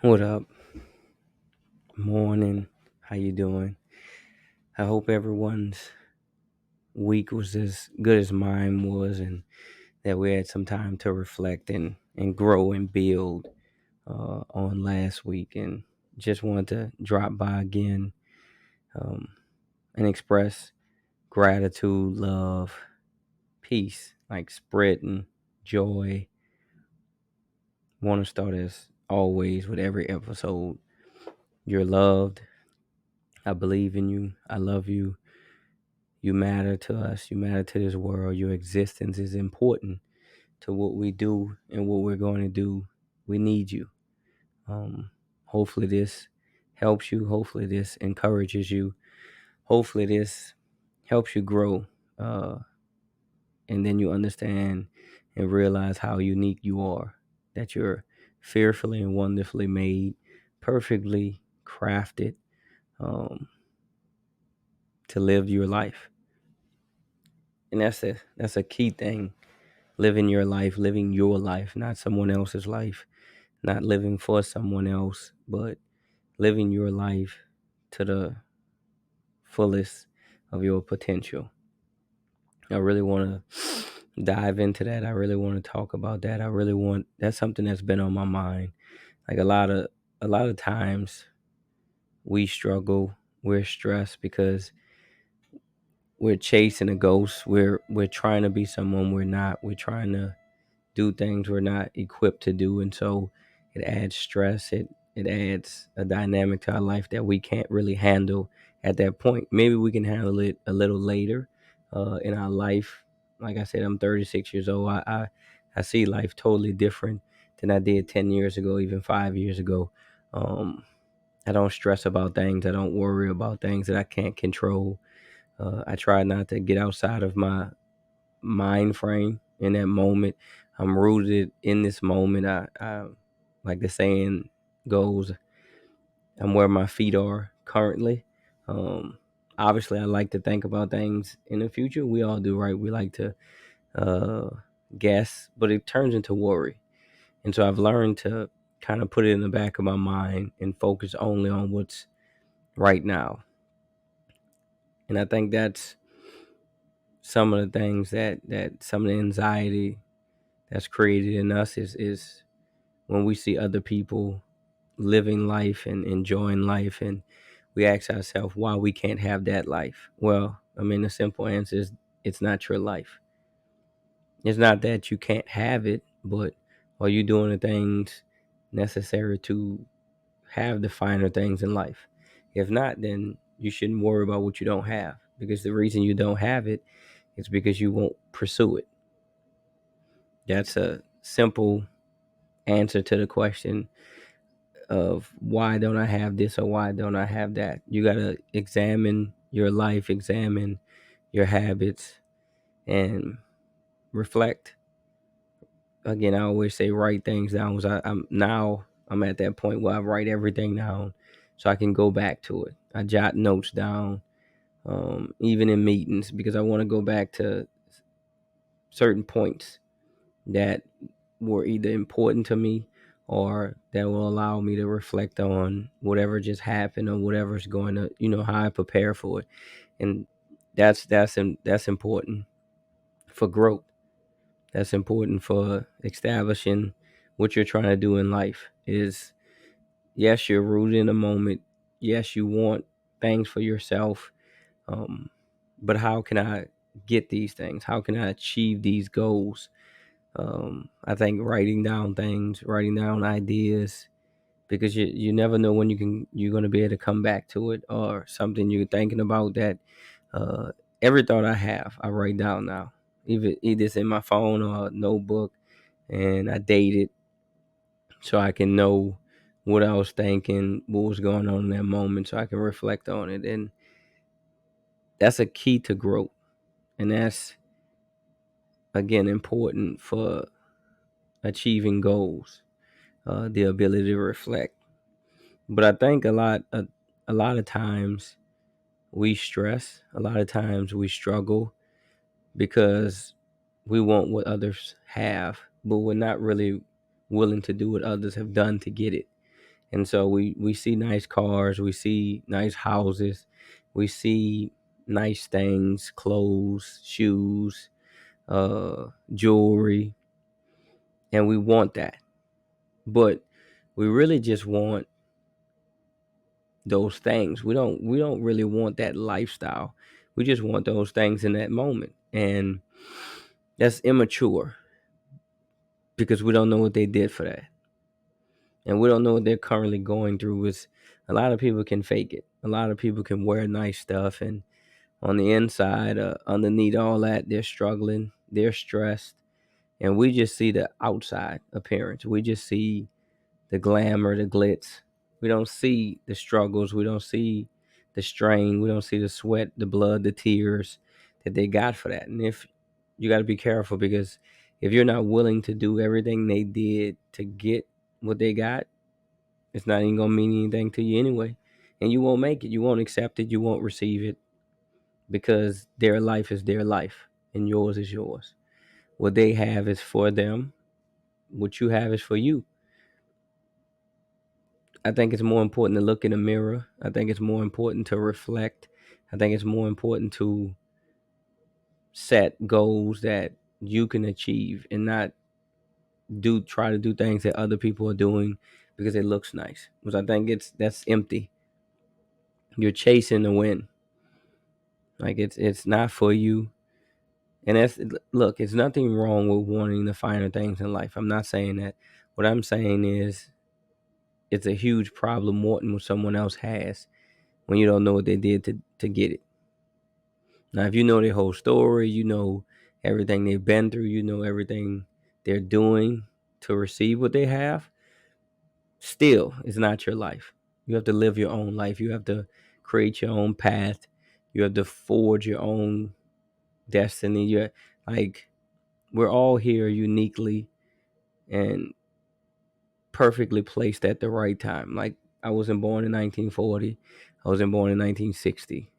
What up? Morning. How you doing? I hope everyone's week was as good as mine was, and that we had some time to reflect and grow and build on last week. And just wanted to drop by again um, and express gratitude, love, peace, like spreading joy. Want to start as always with every episode. You're loved. I believe in you. I love you. You matter to us. You matter to this world. Your existence is important to what we do and what we're going to do. We need you. Um, Hopefully, this helps you. Hopefully, this encourages you. Hopefully, this helps you grow. Uh, and then you understand and realize how unique you are, that you're fearfully and wonderfully made, perfectly crafted to live your life. And that's a key thing, living your life, not someone else's life, not living for someone else, but living your life to the fullest of your potential. I really want to dive into that. I really want to talk about that. That's something that's been on my mind. Like a lot of times we struggle, we're stressed because we're chasing a ghost. We're trying to be someone we're not. We're trying to do things we're not equipped to do, and so it adds stress. It adds a dynamic to our life that we can't really handle at that point. Maybe we can handle it a little later in our life. Like I said, I'm 36 years old. I see life totally different than I did 10 years ago, even 5 years ago. Um, I don't stress about things. I don't worry about things that I can't control. I try not to get outside of my mind frame in that moment. I'm rooted in this moment. I like the saying goes, I'm where my feet are currently. Um, Obviously, I like to think about things in the future. We all do, right? We like to uh, guess, but it turns into worry. And so I've learned to kind of put it in the back of my mind and focus only on what's right now. And I think that's some of the things that some of the anxiety that's created in us is when we see other people living life and enjoying life, and we ask ourselves why we can't have that life. Well, I mean, the simple answer is it's not your life. It's not that you can't have it, but are you doing the things necessary to have the finer things in life? If not, then you shouldn't worry about what you don't have, because the reason you don't have it is because you won't pursue it. That's a simple answer to the question of why don't I have this or why don't I have that. You got to examine your life, examine your habits, and reflect. Again, I always say write things down. 'Cause I'm at that point where I write everything down so I can go back to it. I jot notes down, even in meetings, because I want to go back to certain points that were either important to me or that will allow me to reflect on whatever just happened or whatever's going to, how I prepare for it. And that's important for growth. That's important for establishing what you're trying to do in life. Is yes, you're rooted in the moment. Yes, you want things for yourself. Um, but how can I get these things? How can I achieve these goals? I think writing down things, writing down ideas, because you never know when you're gonna be able to come back to it, or something you're thinking about that. Uh, every thought I have, I write down now. Either it's in my phone or a notebook, and I date it so I can know what I was thinking, what was going on in that moment, so I can reflect on it. And that's a key to growth, and that's again important for achieving goals. The ability to reflect. But I think a lot of times we stress, a lot of times we struggle because we want what others have, but we're not really willing to do what others have done to get it. And so we see nice cars, we see nice houses, we see nice things, clothes, shoes, jewelry, and we want that. But we really just want those things. We don't really want that lifestyle. We just want those things in that moment. And that's immature because we don't know what they did for that. And we don't know what they're currently going through. Is a lot of people can fake it. A lot of people can wear nice stuff, and on the inside, underneath all that, they're struggling, they're stressed, and we just see the outside appearance. We just see the glamour, the glitz. We don't see the struggles. We don't see the strain. We don't see the sweat, the blood, the tears that they got for that. And if you got to be careful, because if you're not willing to do everything they did to get what they got, it's not even gonna mean anything to you anyway, and you won't make it. You won't accept it. You won't receive it, because their life is their life and yours is yours. What they have is for them. What you have is for you. I think it's more important to look in the mirror. I think it's more important to reflect. I think it's more important to set goals that you can achieve and not try to do things that other people are doing because it looks nice. Because I think that's empty. You're chasing the win. Like it's not for you. And that's, look, it's nothing wrong with wanting the finer things in life. I'm not saying that. What I'm saying is it's a huge problem wanting what someone else has when you don't know what they did to get it. Now, if you know their whole story, you know everything they've been through, you know everything they're doing to receive what they have, still, it's not your life. You have to live your own life. You have to create your own path. You have to forge your own destiny. You're like, we're all here uniquely and perfectly placed at the right time. Like, I wasn't born in 1940. I wasn't born in 1960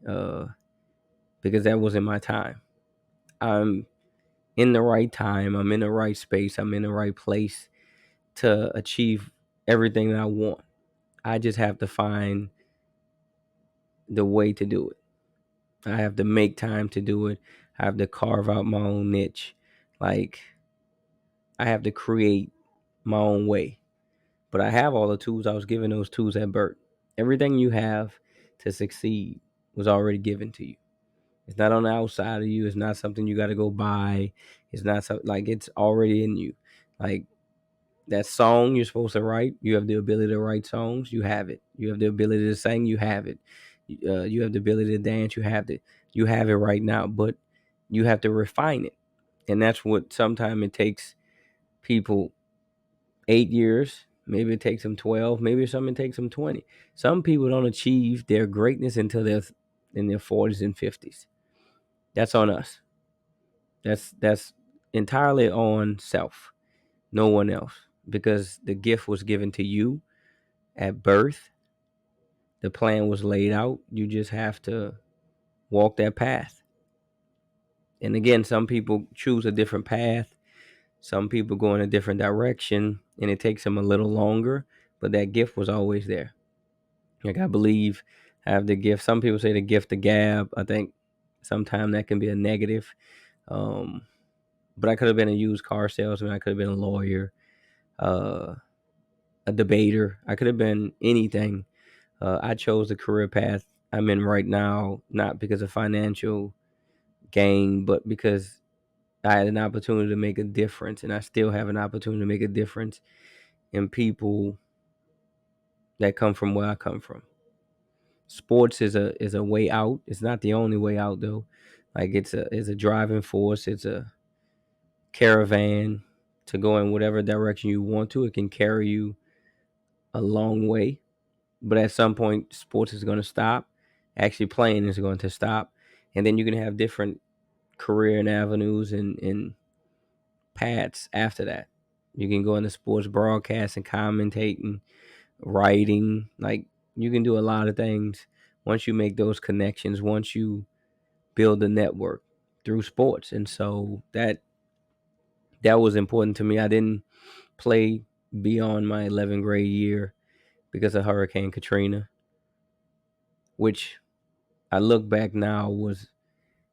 because that wasn't my time. I'm in the right time. I'm in the right space. I'm in the right place to achieve everything that I want. I just have to find the way to do it. I have to make time to do it. I have to carve out my own niche. Like, I have to create my own way. But I have all the tools. I was given those tools at birth. Everything you have to succeed was already given to you. It's not on the outside of you. It's not something you got to go buy. It's not something, like, it's already in you. Like, that song you're supposed to write, you have the ability to write songs. You have it. You have the ability to sing. You have it. You have the ability to dance. You have it. You have it right now. But you have to refine it, and that's what sometimes it takes people 8 years. Maybe it takes them 12. Maybe something takes them 20. Some people don't achieve their greatness until they're in their 40s and 50s. That's on us. That's entirely on self. No one else. Because the gift was given to you at birth. The plan was laid out. You just have to walk that path. And again, some people choose a different path. Some people go in a different direction, and it takes them a little longer. But that gift was always there. Like, I believe I have the gift. Some people say the gift of gab. I think sometimes that can be a negative. Um, but I could have been a used car salesman. I could have been a lawyer, uh, a debater. I could have been anything. I chose the career path I'm in right now, not because of financial gain, but because I had an opportunity to make a difference, and I still have an opportunity to make a difference in people that come from where I come from. Sports is a way out. It's not the only way out though. Like, it's a driving force. It's a caravan to go in whatever direction you want to. It can carry you a long way, but at some point, sports is going to stop. Actually, playing is going to stop, and then you can have different career and avenues and paths after that. You can go into sports broadcasting, commentating, writing. Like, you can do a lot of things once you make those connections. Once you build a network through sports, and so that was important to me. I didn't play beyond my 11th grade year because of Hurricane Katrina, which I look back now was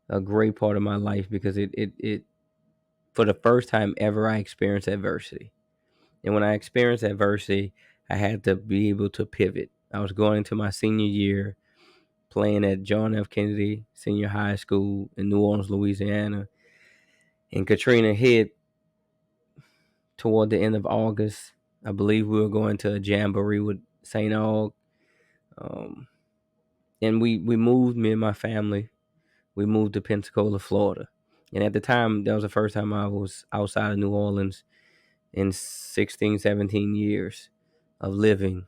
a great part of my life because it for the first time ever I experienced adversity. And when I experienced adversity, I had to be able to pivot. I was going into my senior year playing at John F. Kennedy Senior High School in New Orleans, Louisiana. And Katrina hit toward the end of August. I believe we were going to a jamboree with St. Aug. Um, and we moved, me and my family, we moved to Pensacola, Florida. And at the time, that was the first time I was outside of New Orleans in 16, 17 years of living.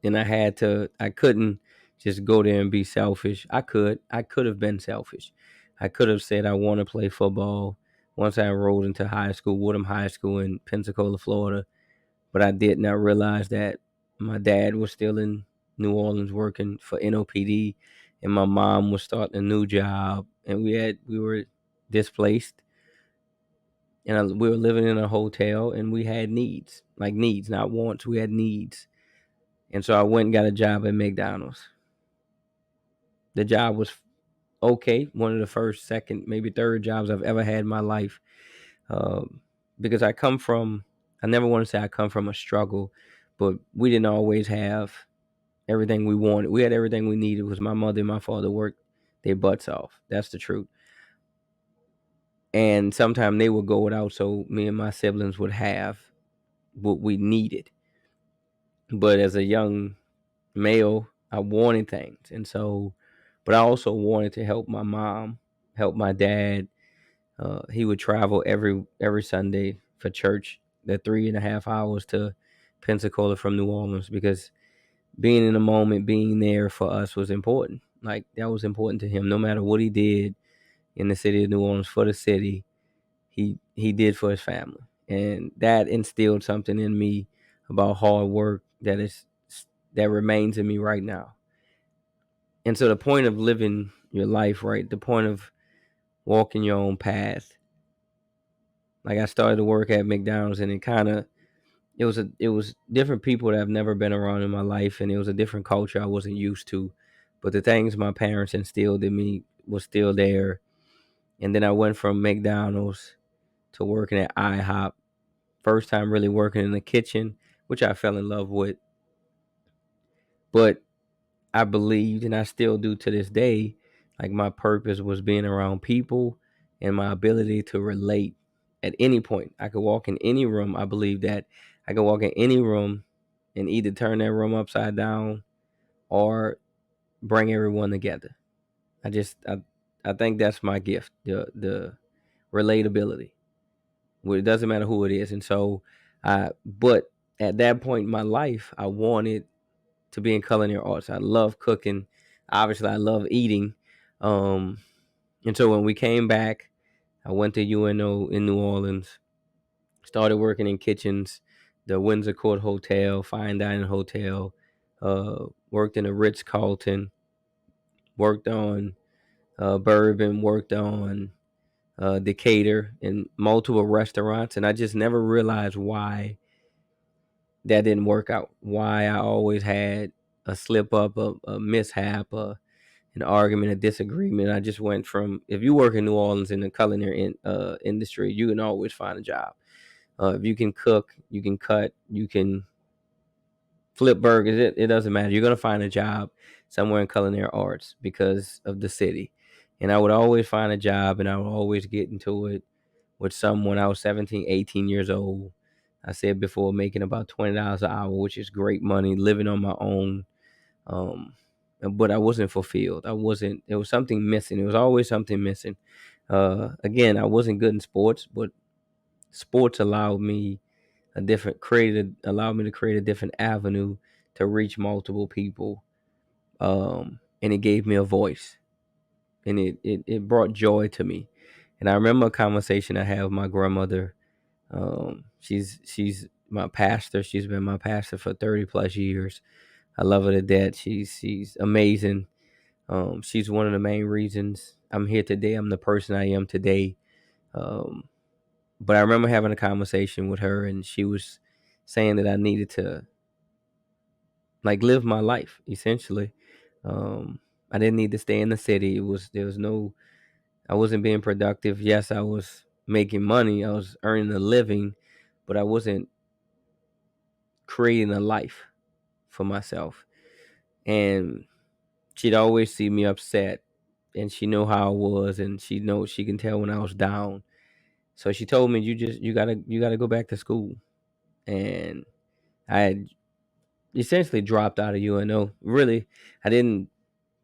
And I couldn't just go there and be selfish. I could have been selfish. I could have said I want to play football once I enrolled into high school, Woodham High School in Pensacola, Florida. But I did not realize that my dad was still in New Orleans working for NOPD, and my mom was starting a new job, and we were displaced, and we were living in a hotel, and we had needs, like needs, not wants. We had needs, and so I went and got a job at McDonald's. The job was okay, one of the first, second, maybe third jobs I've ever had in my life, um, because I come from. I never want to say I come from a struggle, but we didn't always have everything we wanted. We had everything we needed because my mother and my father worked their butts off. That's the truth. And sometimes they would go without, so me and my siblings would have what we needed. But as a young male, I wanted things. And so, but I also wanted to help my mom, help my dad. He would travel every Sunday for church, the 3.5 hours to Pensacola from New Orleans, because being in the moment, being there for us was important. Like that was important to him. No matter what he did in the city of New Orleans for the city, he did for his family, and that instilled something in me about hard work that remains in me right now. And so the point of living your life, right? The point of walking your own path. Like I started to work at McDonald's, and it was different people that I've never been around in my life, and it was a different culture I wasn't used to. But the things my parents instilled in me was still there. And then I went from McDonald's to working at IHOP. First time really working in the kitchen, which I fell in love with. But I believed, and I still do to this day, like my purpose was being around people and my ability to relate at any point. I could walk in any room. I believe that I could walk in any room and either turn that room upside down or bring everyone together. I just I think that's my gift, the relatability. Well, it doesn't matter who it is. And so but at that point in my life, I wanted to be in culinary arts. I love cooking. Obviously, I love eating. Um, and so when we came back, I went to UNO in New Orleans, started working in kitchens, the Windsor Court Hotel, fine dining hotel, worked in a Ritz Carlton, worked on bourbon, worked on Decatur and multiple restaurants. And I just never realized why that didn't work out, why I always had a slip up, a mishap, an argument, a disagreement. I just went from, if you work in New Orleans in the culinary industry, you can always find a job. If you can cook, you can cut, you can flip burgers. It doesn't matter. You're gonna find a job somewhere in culinary arts because of the city. And I would always find a job, and I would always get into it with someone. I was 17, 18 years old. I said before, making about $20 an hour, which is great money, living on my own. Um, but I wasn't fulfilled. I wasn't. There was something missing. There was always something missing. Again, I wasn't good in sports, but sports allowed me to create a different avenue to reach multiple people. And it gave me a voice, and it brought joy to me. And I remember a conversation I had with my grandmother. She's my pastor. She's been my pastor for 30 plus years. I love her to death. She's amazing. She's one of the main reasons I'm here today. I'm the person I am today. Um, but I remember having a conversation with her, and she was saying that I needed to like live my life essentially. Um, I didn't need to stay in the city. There was no, I wasn't being productive. Yes, I was making money. I was earning a living, but I wasn't creating a life for myself. And she'd always see me upset, and she knew how I was, and she can tell when I was down. So she told me, you gotta go back to school. And I had essentially dropped out of UNO. Really, I didn't.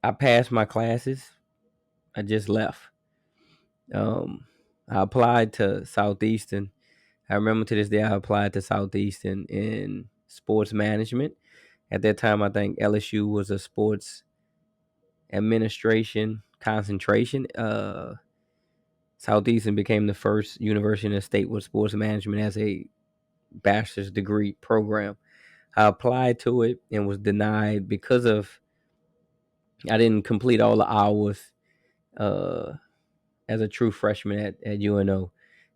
I passed my classes. I just left. Um, I applied to Southeastern. I remember to this day I applied to Southeastern in sports management. At that time, I think LSU was a sports administration concentration. Southeastern became the first university in the state with sports management as a bachelor's degree program. I applied to it and was denied because of I didn't complete all the hours uh, as a true freshman at UNO.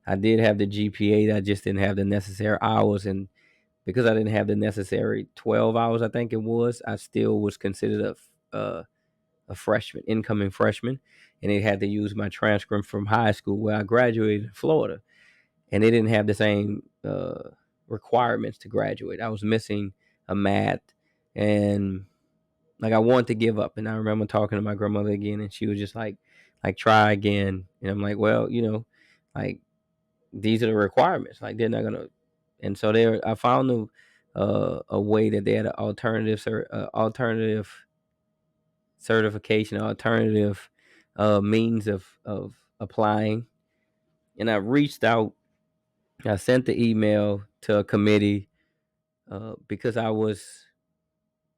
I did have the GPA, I just didn't have the necessary hours, and because I didn't have the necessary 12 hours, I think it was, I still was considered a freshman, incoming freshman, and they had to use my transcript from high school where I graduated in Florida, and they didn't have the same requirements to graduate. I was missing a math, and like I wanted to give up. And I remember talking to my grandmother again, and she was just like try again. And I'm like, well, like these are the requirements. Like they're not gonna. And so there, I found a way that they had an alternative certification, alternative means of applying. And I reached out. I sent the email to a committee because I was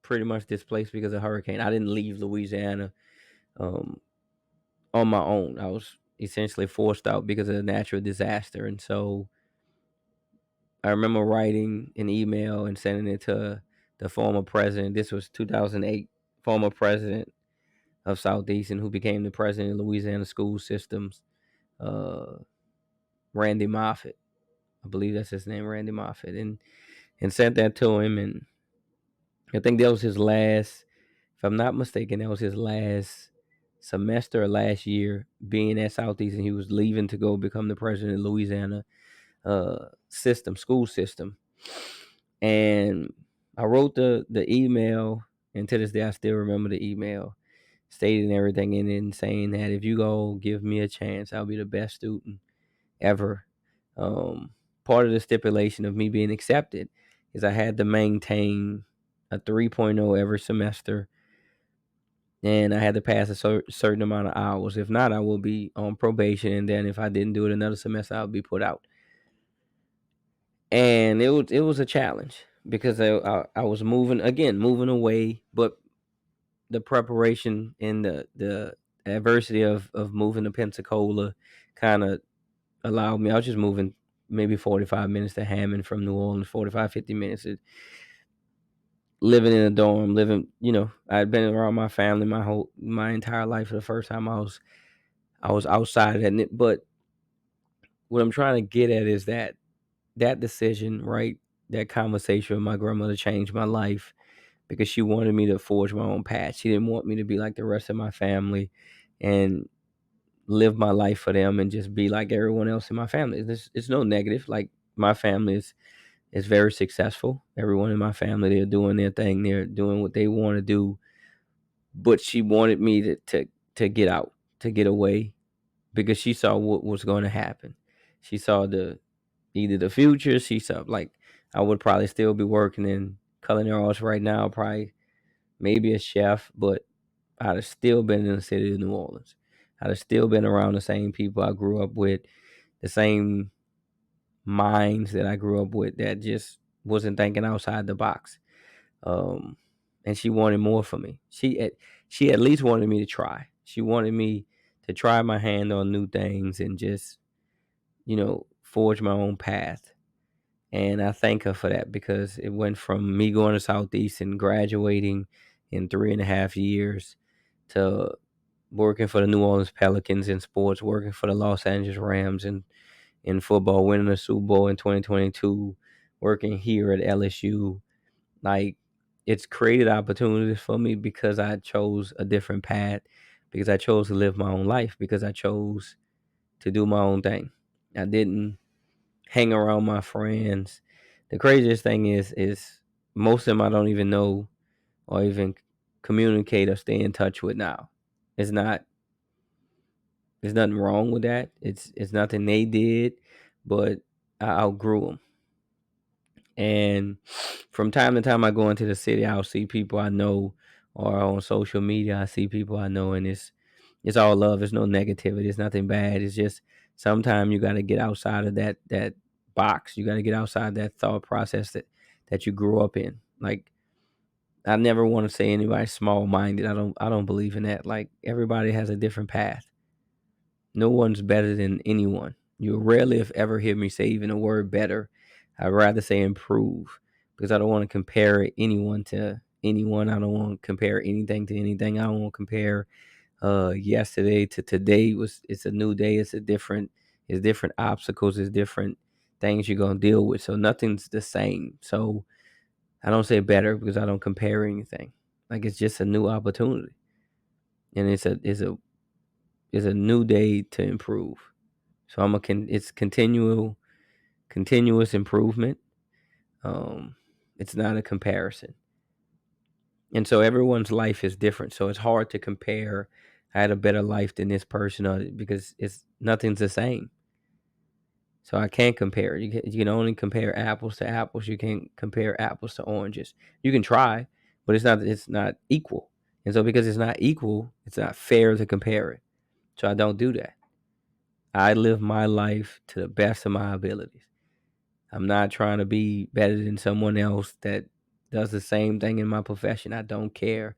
pretty much displaced because of hurricane. I didn't leave Louisiana um, on my own. I was essentially forced out because of the natural disaster. And so I remember writing an email and sending it to the former president. This was 2008, former president of Southeastern, who became the president of Louisiana school systems, uh, Randy Moffett. I believe that's his name, Randy Moffett, and sent that to him. And I think that was his last, if I'm not mistaken, that was his last semester or last year being at Southeastern. He was leaving to go become the president of Louisiana school system. And I wrote the email, and to this day I still remember the email, stating everything in it and saying that if you go give me a chance, I'll be the best student ever. Um, Part of the stipulation of me being accepted is I had to maintain a 3.0 every semester, and I had to pass a certain amount of hours. If not, I will be on probation, and then if I didn't do it another semester, I would be put out. And it was a challenge because I was moving away, but the preparation and the adversity of moving to Pensacola kind of allowed me. I was just moving maybe 45 minutes to Hammond from New Orleans, 45, 50 minutes. Living in a dorm, I'd been around my family my entire life. For the first time I was outside of that. But what I'm trying to get at is that decision, right? That conversation with my grandmother changed my life because she wanted me to forge my own path. She didn't want me to be like the rest of my family and live my life for them and just be like everyone else in my family. It's no negative. Like my family is very successful. Everyone in my family, they're doing their thing. They're doing what they want to do. But she wanted me to get out, to get away, because she saw what was going to happen. She saw either the future. She saw like I would probably still be working in culinary arts right now, probably maybe a chef, but I'd have still been in the city of New Orleans. I'd have still been around the same people I grew up with, the same minds that I grew up with that just wasn't thinking outside the box. Um, and she wanted more for me. She at least wanted me to try. She wanted me to try my hand on new things and just forge my own path. And I thank her for that because it went from me going to Southeast and graduating in 3.5 years to working for the New Orleans Pelicans in sports, working for the Los Angeles Rams in football, winning the Super Bowl in 2022, working here at LSU. Like it's created opportunities for me because I chose a different path, because I chose to live my own life, because I chose to do my own thing. I didn't hang around my friends. The craziest thing is most of them I don't even know or even communicate or stay in touch with now. It's not there's nothing wrong with that. It's nothing they did, but I outgrew them. And from time to time, I go into the city. I'll see people I know, or on social media, I see people I know, and it's all love. There's no negativity. It's nothing bad. It's just sometimes you got to get outside of that box. You got to get outside that thought process that you grew up in. Like, I never want to say anybody's small minded. I don't believe in that. Like, everybody has a different path. No one's better than anyone. You'll rarely, if ever, hear me say even a word better. I'd rather say improve, because I don't want to compare anyone to anyone. I don't want to compare anything to anything. I don't want to compare yesterday to today. It's a new day. It's different obstacles. It's different things you're gonna deal with. So nothing's the same. So I don't say better because I don't compare anything. Like, it's just a new opportunity, and it's a new day to improve. So it's continuous improvement. It's not a comparison. And so everyone's life is different. So it's hard to compare. I had a better life than this person, because it's nothing's the same. So I can't compare. You can only compare apples to apples. You can't compare apples to oranges. You can try, but it's not equal. And so because it's not equal, it's not fair to compare it. So I don't do that. I live my life to the best of my abilities. I'm not trying to be better than someone else that does the same thing in my profession. I don't care,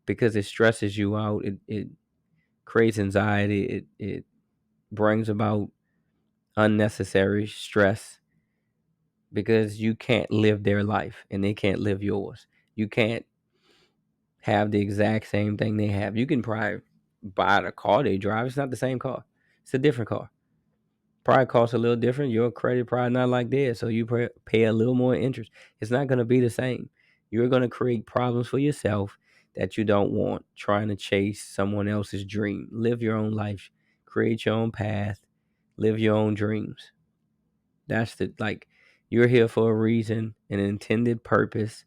because it stresses you out. It creates anxiety. It brings about unnecessary stress, because you can't live their life and they can't live yours. You can't have the exact same thing they have. You can probably buy the car they drive. It's not the same car. It's a different car. Probably costs a little different. Your credit probably not like theirs, so you pay a little more interest. It's not going to be the same. You're going to create problems for yourself that you don't want, trying to chase someone else's dream. Live your own life, create your own path, live your own dreams. That's you're here for a reason, an intended purpose,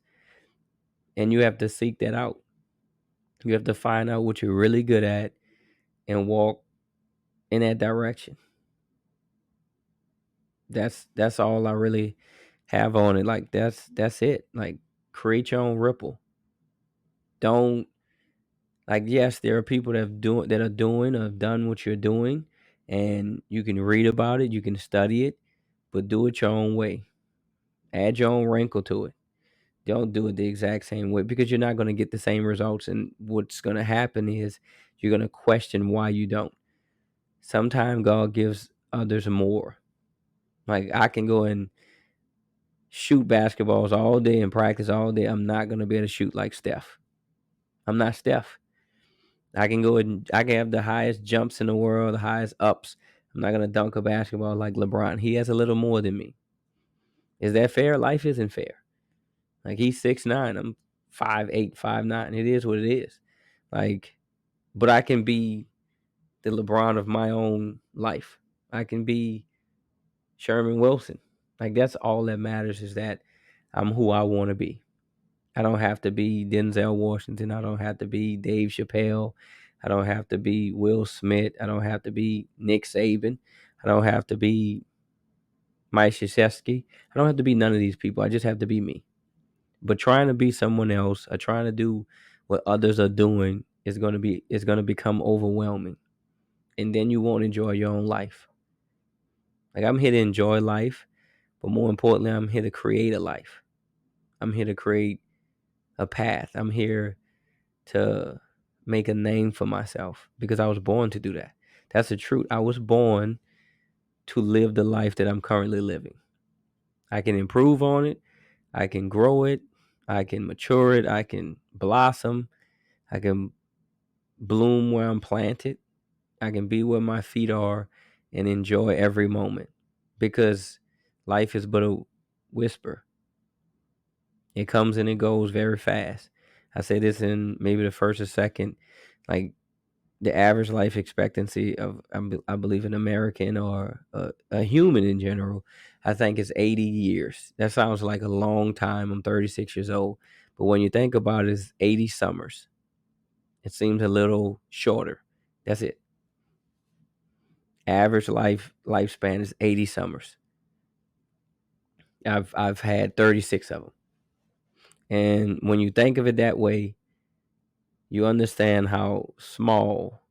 and you have to seek that out. You have to find out what you're really good at and walk in that direction. That's all I really have on it. Like, that's it. Like, create your own ripple. Don't, like, yes, there are people that are doing or have done what you're doing, and you can read about it, you can study it, but do it your own way. Add your own wrinkle to it. Don't do it the exact same way, because you're not going to get the same results, and what's going to happen is you're going to question why you don't. Sometimes God gives others more. Like, I can go and shoot basketballs all day and practice all day. I'm not gonna be able to shoot like Steph. I'm not Steph. I can have the highest jumps in the world, the highest ups. I'm not gonna dunk a basketball like LeBron. He has a little more than me. Is that fair? Life isn't fair. Like, he's 6'9". I'm 5'8", 5'9". It is what it is. Like, but I can be the LeBron of my own life. I can be Sherman Wilson. Like, that's all that matters, is that I'm who I want to be. I don't have to be Denzel Washington. I don't have to be Dave Chappelle. I don't have to be Will Smith. I don't have to be Nick Saban. I don't have to be Mike Krzyzewski. I don't have to be none of these people. I just have to be me. But trying to be someone else or trying to do what others are doing is gonna become overwhelming. And then you won't enjoy your own life. Like, I'm here to enjoy life, but more importantly, I'm here to create a life. I'm here to create a path. I'm here to make a name for myself, because I was born to do that. That's the truth. I was born to live the life that I'm currently living. I can improve on it. I can grow it. I can mature it. I can blossom. I can bloom where I'm planted. I can be where my feet are and enjoy every moment, because life is but a whisper. It comes and it goes very fast. I say this in maybe the first or second. Like the average life expectancy of I believe an American or a human in general, I think is 80 years. That sounds like a long time. I'm 36 years old, but when you think about it, it's 80 summers. It seems a little shorter. That's it. Average lifespan is 80 summers. I've had 36 of them, and when you think of it that way, you understand how small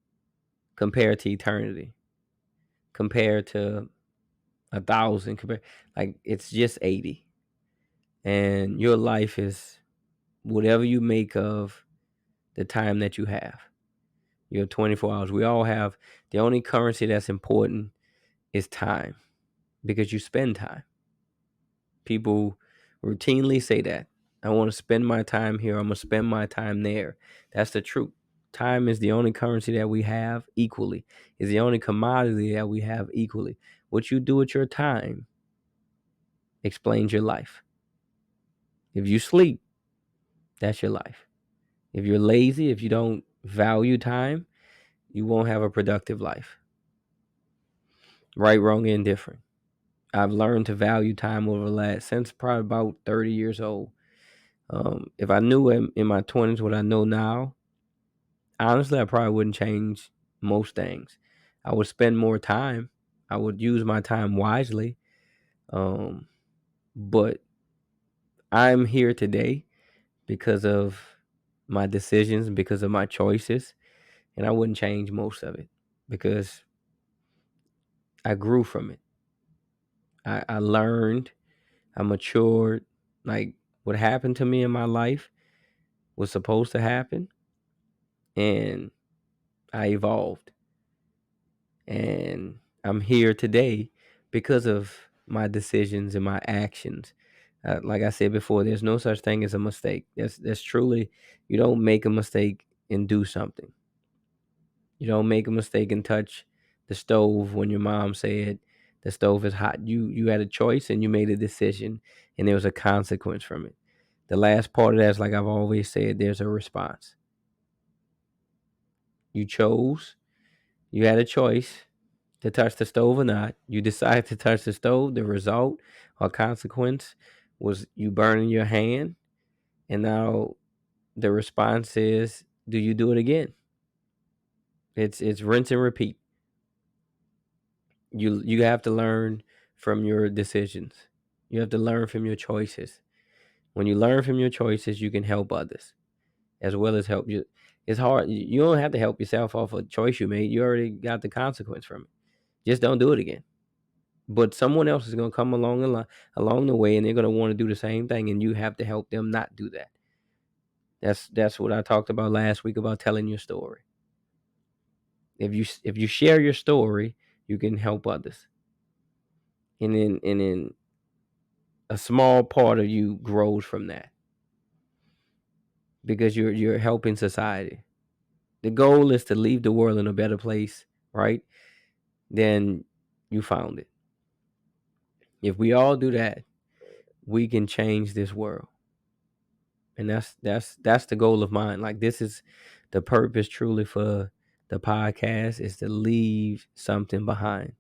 compared to eternity, compared to 1,000, compared, like it's just 80, and your life is whatever you make of the time that you have. You have 24 hours. We all have. The only currency that's important is time, because you spend time. People routinely say that. I want to spend my time here. I'm going to spend my time there. That's the truth. Time is the only currency that we have equally. Is the only commodity that we have equally. What you do with your time explains your life. If you sleep, that's your life. If you're lazy, if you don't value time, you won't have a productive life. Right, wrong, and indifferent. I've learned to value time over the last, since probably about 30 years old. If I knew in my 20s what I know now, honestly, I probably wouldn't change most things. I would spend more time. I would use my time wisely. Um, but I'm here today because of my decisions, because of my choices, and I wouldn't change most of it because I grew from it. I learned, I matured. Like what happened to me in my life was supposed to happen, and I evolved. And I'm here today because of my decisions and my actions. Like I said before, there's no such thing as a mistake. That's truly, you don't make a mistake and do something. You don't make a mistake and touch the stove when your mom said the stove is hot. You had a choice and you made a decision, and there was a consequence from it. The last part of that is, like I've always said, there's a response. You chose, you had a choice to touch the stove or not. You decided to touch the stove. The result or consequence was you burning your hand. And now the response is, do you do it again? It's rinse and repeat. You have to learn from your decisions. You have to learn from your choices. When you learn from your choices, you can help others as well as help you. It's hard. You don't have to help yourself off a choice you made. You already got the consequence from it. Just don't do it again. But someone else is going to come along the way, and they're going to want to do the same thing, and you have to help them not do that. That's what I talked about last week about telling your story. If you share your story, you can help others, and then a small part of you grows from that because you're helping society. The goal is to leave the world in a better place, right? Then you found it. If we all do that, we can change this world. And that's the goal of mine. Like this is the purpose truly for the podcast, is to leave something behind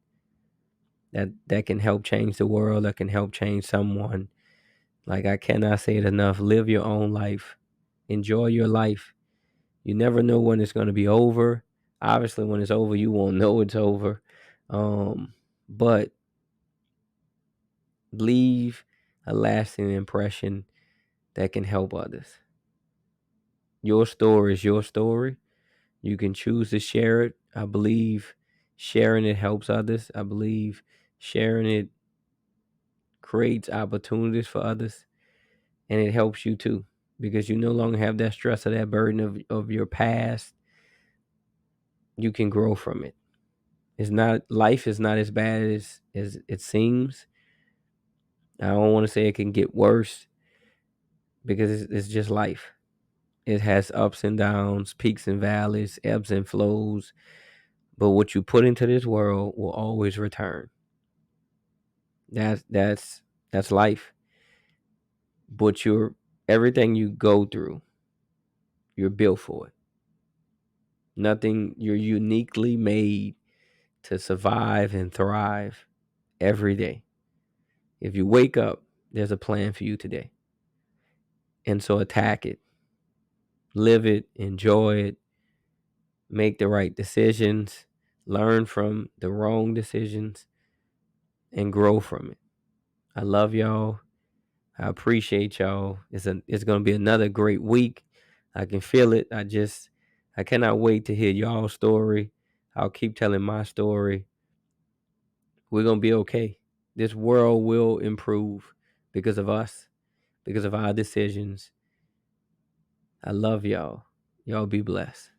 that can help change the world, that can help change someone. Like I cannot say it enough. Live your own life. Enjoy your life. You never know when it's going to be over. Obviously, when it's over, you won't know it's over. But leave a lasting impression that can help others. Your story is your story. You can choose to share it. I believe sharing it helps others. I believe sharing it creates opportunities for others, and it helps you too, because you no longer have that stress or that burden of your past. You can grow from it. It's not Life is not as bad as it seems. I don't want to say it can get worse because it's just life. It has ups and downs, peaks and valleys, ebbs and flows. But what you put into this world will always return. That's that's life. But Everything you go through, you're built for it. Nothing, you're uniquely made to survive and thrive every day. If you wake up, there's a plan for you today. And so attack it, live it, enjoy it, make the right decisions, learn from the wrong decisions, and grow from it. I love y'all. I appreciate y'all. It's gonna be another great week. I can feel it. I cannot wait to hear y'all's story. I'll keep telling my story. We're gonna be okay. This world will improve because of us, because of our decisions. I love y'all. Y'all be blessed.